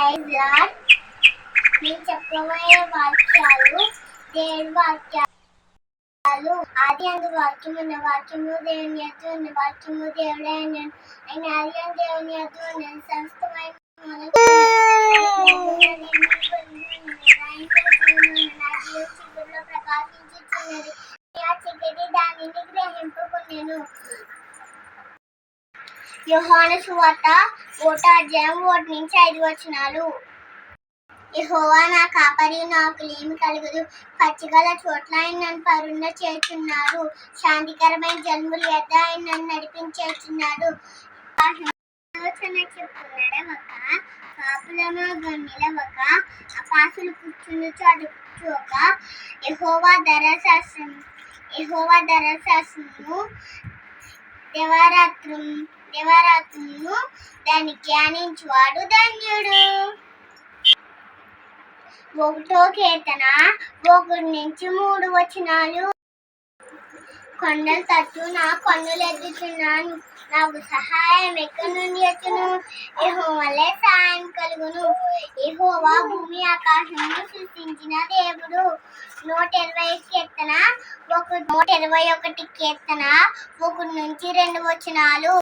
Praise lord. నేను చెప్పబోయే వాక్యాలు దేవుని వాక్యాలు. ఆది అందు వాక్యము ఉన్న వాక్యము దేవుని యొద్ద ఉన్న వాక్యము దేవుడే అన్నాడు. ఆయన ఆది అందు దేవుని యొద్ద ఉన్న సమస్తమైన ప్రకాశించుచున్నది. ఆ చీకటి దానిని గ్రహింపకున్నెను. యోహాను సువార్త 1వ అధ్యాయం 1-5 యెహోవా నా కాపరి, నాకులేమి కలుగదు. పచ్చిగల చోట్ల ఆయన నన్ను పరుండ చేస్తున్నాడు. శాంతికరమైన జన్ముల యొద్ద ఆయన నన్ను నడిపించేస్తున్నాడు. చెప్పుకున్నాడవక, కాపులము గొన్నెలవక, అపాసులు కూర్చుని చోక, యెహోవా ధర్మశాస్త్రము దివారాత్రము దాన్ని ధ్యానించువాడు ధన్యుడు. 1వ కీర్తన 1-3 కొండల తట్టు నా కన్నులు ఎత్తుచున్నాను. నాకు సహాయం ఎక్కడి నుండి వచ్చును? యెహోవాయే సహాయం కలుగును. యెహోవా భూమి ఆకాశమును సృష్టించిన దేవుడు. 121 కీర్తన 1-2